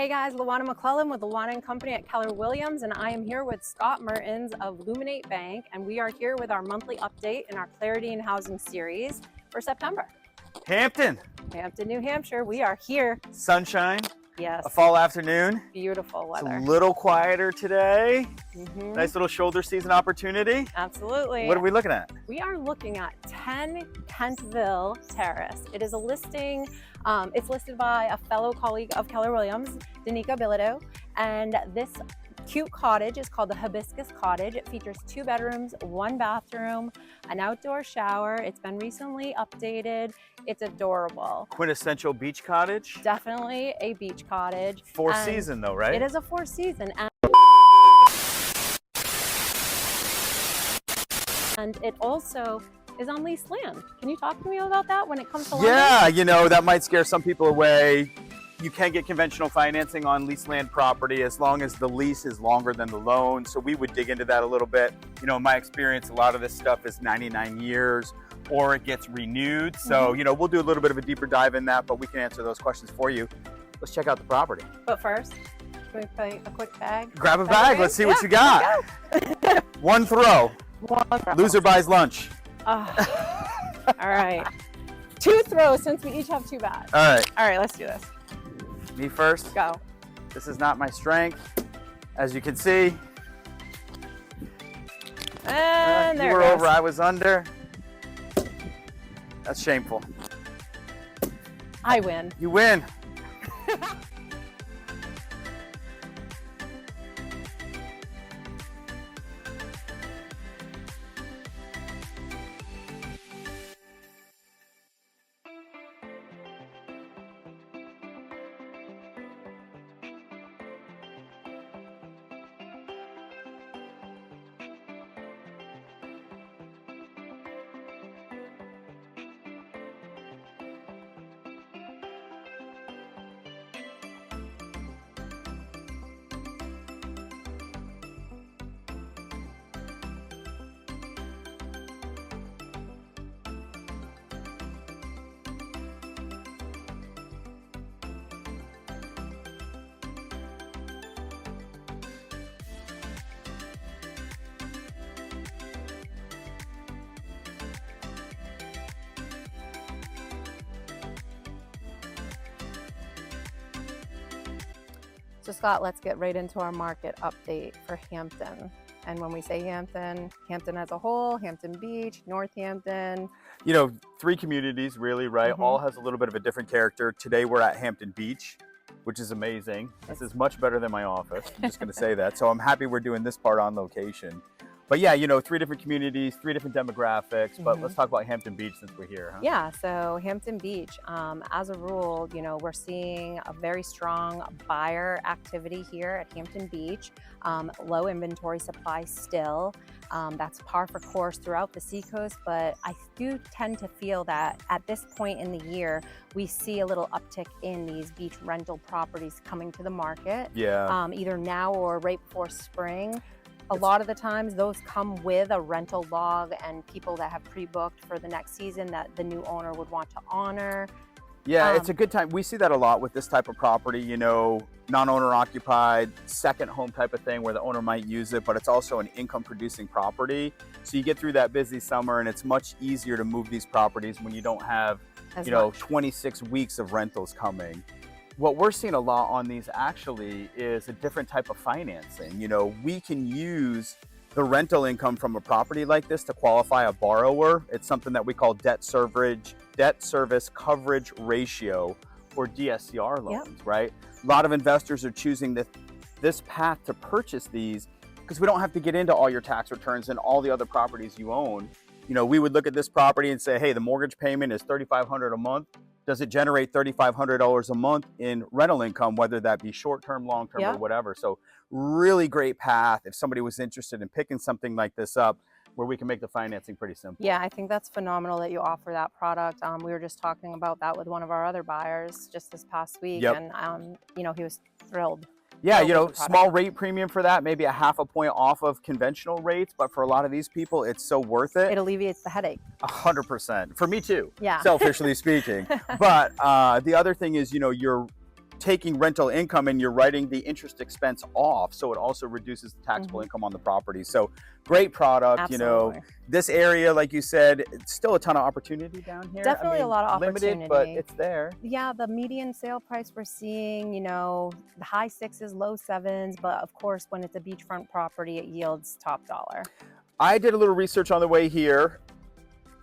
Hey guys, Lawa-Na McClellan with Lawa-Na Company at Keller Williams, and I am here with Scott Mertens of Luminate Bank, and we are here with our monthly update in our Clarity in Housing series for September. Hampton, New Hampshire. We are here. sunshine. Yes. A fall afternoon. Beautiful weather. It's a little quieter today. Mm-hmm. Nice little shoulder season opportunity. Absolutely. What are we looking at? We are looking at 10 Kentville Terrace. It is a listing. It's listed by a fellow colleague of Keller Williams, Danica Bilodeau, and this cute cottage is called the Hibiscus Cottage. It features 2 bedrooms, 1 bathroom, an outdoor shower. It's been recently updated. It's adorable. Quintessential beach cottage. Definitely a beach cottage. 4 season though, right? It is a 4 season. And it also is on leased land. Can you talk to me about that when it comes to London? Yeah, you know, that might scare some people away. You can get conventional financing on leased land property as long as the lease is longer than the loan. So we would dig into that a little bit. You know, in my experience, a lot of this stuff is 99 years or it gets renewed. So, you know, we'll do a little bit of a deeper dive in that, but we can answer those questions for you. Let's check out the property. But first, can we play a quick bag? Grab a bag. Let's see what you got. One throw. Loser buys lunch. Oh. All right. 2 throws since we each have 2 bags. All right. All right, let's do this. Me first. Go. This is not my strength, as you can see. And there you were it goes. over, I was under. That's shameful. I win. You win. So Scott, let's get right into our market update for Hampton. And when we say Hampton, Hampton as a whole, Hampton Beach, Northampton. You know, 3 communities really, right? All has a little bit of a different character. Today we're at Hampton Beach, which is amazing. This is much better than my office. I'm just gonna say that. So I'm happy we're doing this part on location. But yeah, you know, 3 different communities, 3 different demographics, but let's talk about Hampton Beach since we're here, huh? Yeah, so Hampton Beach, as a rule, you know, we're seeing a very strong buyer activity here at Hampton Beach. Low inventory supply still. That's par for course throughout the Seacoast, but I do tend to feel that at this point in the year, we see a little uptick in these beach rental properties coming to the market. Yeah. Either now or right before spring. A lot of the times those come with a rental log and people that have pre-booked for the next season that the new owner would want to honor. Yeah, it's a good time. We see that a lot with this type of property, you know, non-owner occupied, second home type of thing where the owner might use it, but it's also an income producing property. So you get through that busy summer and it's much easier to move these properties when you don't have, you know, 26 weeks of rentals coming. What we're seeing a lot on these actually is a different type of financing. You know, we can use the rental income from a property like this to qualify a borrower. It's something that we call debt service coverage ratio, or DSCR loans, right? A lot of investors are choosing this path to purchase these because we don't have to get into all your tax returns and all the other properties you own. You know, we would look at this property and say, hey, the mortgage payment is $3,500 a month. Does it generate $3,500 a month in rental income, whether that be short-term, long-term, or whatever? So really great path if somebody was interested in picking something like this up where we can make the financing pretty simple. Yeah, I think that's phenomenal that you offer that product. We were just talking about that with one of our other buyers just this past week, and you know, he was thrilled. Yeah, you know, small rate premium for that, maybe a half a point off of conventional rates, but for a lot of these people, it's so worth it. It alleviates the headache. 100%. For me too, yeah. selfishly speaking. But the other thing is, you know, you're taking rental income and you're writing the interest expense off, so it also reduces the taxable income on the property. So great product. Absolutely. You know, this area, like you said, it's still a ton of opportunity down here. Definitely a lot of limited, opportunity. but it's there. Yeah, the median sale price we're seeing, you know, the high 6s, low 7s, but of course, when it's a beachfront property, it yields top dollar. I did a little research on the way here,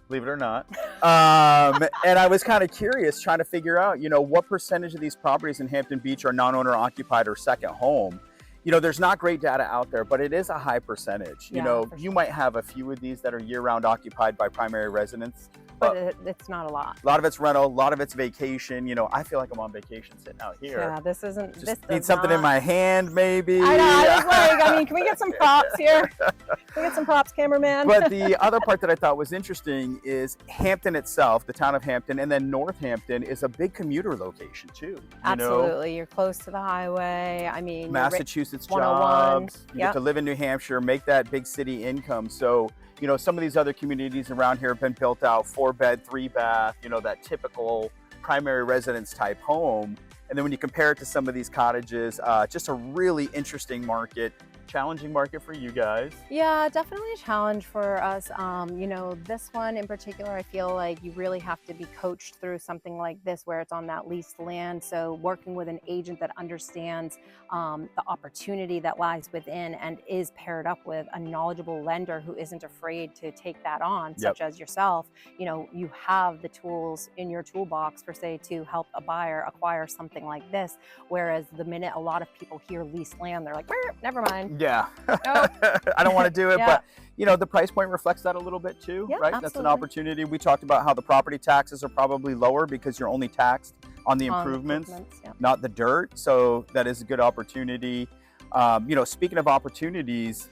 believe it or not. And I was kind of curious, trying to figure out, you know, what percentage of these properties in Hampton Beach are non-owner occupied or second home. You know, there's not great data out there, but it is a high percentage. You know, you might have a few of these that are year-round occupied by primary residents, but it's not a lot. A lot of it's rental, a lot of it's vacation. You know, I feel like I'm on vacation sitting out here. Yeah, this isn't. Just this need something in my hand, maybe. I know. I was like, I mean, can we get some props here? Can we get some props, cameraman? But the other part that I thought was interesting is Hampton itself, the town of Hampton, and then Northampton is a big commuter location too. Absolutely, you're close to the highway. I mean, Massachusetts 101. jobs. You get to live in New Hampshire, make that big city income. So, you know, some of these other communities around here have been built out 4-bed, 3-bath, you know, that typical primary residence type home. And then when you compare it to some of these cottages, just a really interesting market. Challenging market for you guys. Yeah, definitely a challenge for us. You know, this one in particular, I feel like you really have to be coached through something like this where it's on that leased land. So working with an agent that understands the opportunity that lies within and is paired up with a knowledgeable lender who isn't afraid to take that on, such as yourself. You know, you have the tools in your toolbox for, say, to help a buyer acquire something like this. Whereas the minute a lot of people hear leased land, they're like, never mind. Yeah, nope. I don't want to do it, but you know, the price point reflects that a little bit too, right? Absolutely. That's an opportunity. We talked about how the property taxes are probably lower because you're only taxed on the improvements, not the dirt. So that is a good opportunity. You know, speaking of opportunities,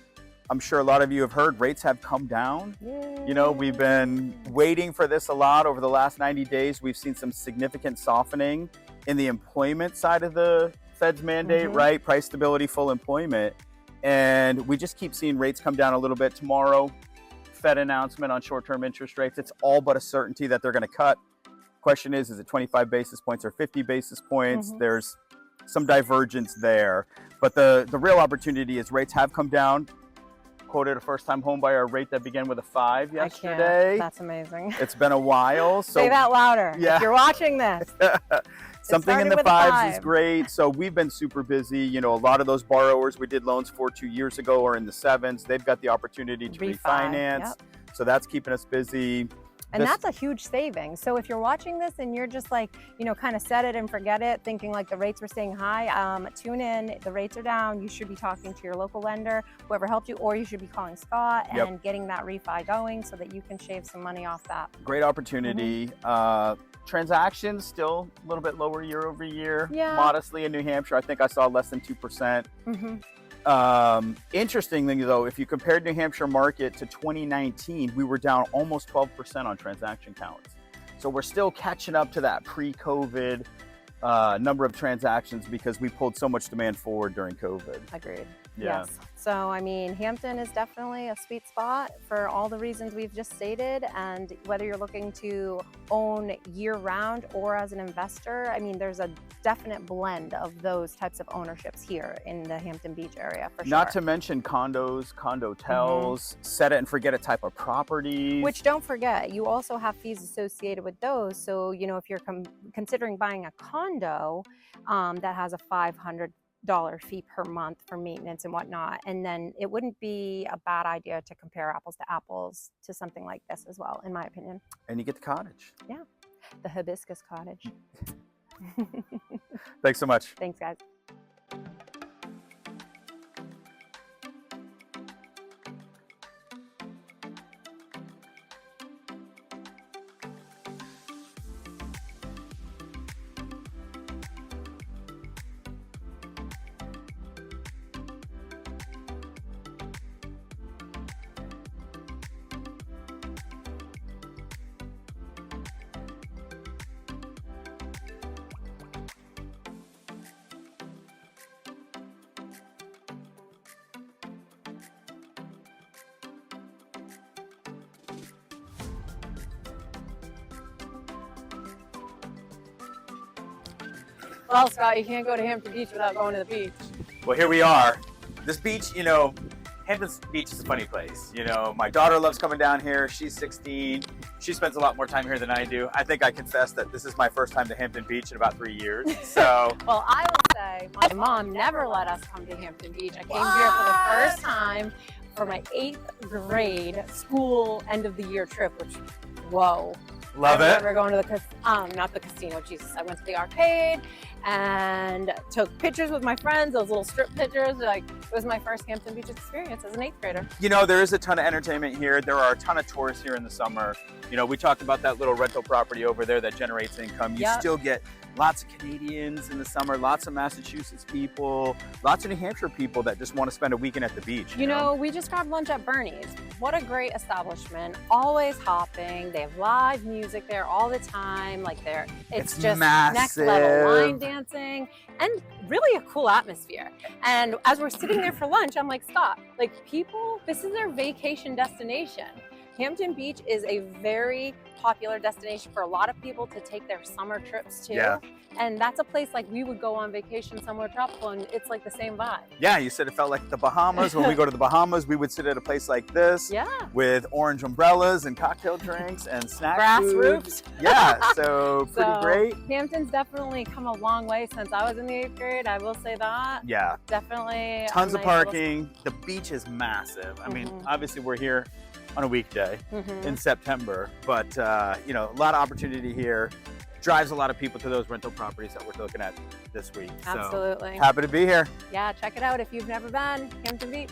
I'm sure a lot of you have heard rates have come down. Yay. You know, we've been waiting for this a lot over the last 90 days. We've seen some significant softening in the employment side of the Fed's mandate, right? Price stability, full employment. And we just keep seeing rates come down a little bit. Tomorrow, Fed announcement on short-term interest rates. It's all but a certainty that they're going to cut. Question is it 25 basis points or 50 basis points? There's some divergence there. But the real opportunity is rates have come down. Quoted a first-time home buyer rate that began with a 5 yesterday. That's amazing. It's been a while. So say that louder if you're watching this. Something in the 5s is great. So we've been super busy. You know, a lot of those borrowers we did loans for 2 years ago are in the 7s. They've got the opportunity to refinance. So that's keeping us busy. And that's a huge savings. So if you're watching this and you're just like, you know, kind of set it and forget it, thinking like the rates were staying high, tune in, the rates are down. You should be talking to your local lender, whoever helped you, or you should be calling Scott and getting that refi going so that you can shave some money off that. Great opportunity. Transactions still a little bit lower year over year. Modestly in New Hampshire, I think I saw less than 2%. Interestingly though, if you compared New Hampshire market to 2019, we were down almost 12% on transaction counts. So we're still catching up to that pre-COVID number of transactions because we pulled so much demand forward during COVID. Agreed. Yeah. Yes. So, I mean, Hampton is definitely a sweet spot for all the reasons we've just stated. And whether you're looking to own year round or as an investor, I mean, there's a definite blend of those types of ownerships here in the Hampton Beach area for sure. Not to mention condos, condotels, set it and forget it type of properties. Which don't forget, you also have fees associated with those. So, you know, if you're considering buying a condo that has a $500 fee per month for maintenance and whatnot, and then it wouldn't be a bad idea to compare apples to apples to something like this as well, in my opinion. And you get the cottage. Yeah, the hibiscus cottage. Thanks so much. Thanks, guys. Well, Scott, you can't go to Hampton Beach without going to the beach. Well, here we are. This beach, you know, Hampton Beach is a funny place. You know, my daughter loves coming down here. She's 16. She spends a lot more time here than I do. I think I confess that this is my first time to Hampton Beach in about 3 years. So, Well, I will say my mom never let us come to Hampton Beach. I came here for the first time for my 8th grade school end of the year trip, which, whoa. love I it. remember going to the, not the casino, Jesus. I went to the arcade and took pictures with my friends, those little strip pictures. Like, it was my first Hampton Beach experience as an 8th grader. You know, there is a ton of entertainment here. There are a ton of tourists here in the summer. You know, we talked about that little rental property over there that generates income. You Yep. still get lots of Canadians in the summer, lots of Massachusetts people, lots of New Hampshire people that just want to spend a weekend at the beach. You know, we just grabbed lunch at Bernie's. What a great establishment. Always hopping. They have live music there all the time. Like it's just next level massive. line dancing and really a cool atmosphere. And as we're sitting there for lunch, I'm like, Scott, like people, this is their vacation destination. Hampton Beach is a very popular destination for a lot of people to take their summer trips to. Yeah. And that's a place like we would go on vacation somewhere tropical and it's like the same vibe. Yeah, you said it felt like the Bahamas. When we go to the Bahamas, we would sit at a place like this Yeah. with orange umbrellas and cocktail drinks and snack Grass food. roofs. Yeah, so pretty So, great. Hampton's definitely come a long way since I was in the 8th grade. I will say that. Yeah, Definitely. tons a of nice parking. The beach is massive. I mean, Mhm. obviously we're here on a weekday Mhm. in September, but you know, a lot of opportunity here. Drives a lot of people to those rental properties that we're looking at this week. Absolutely. So happy to be here. Yeah, check it out if you've never been. Hampton Beach.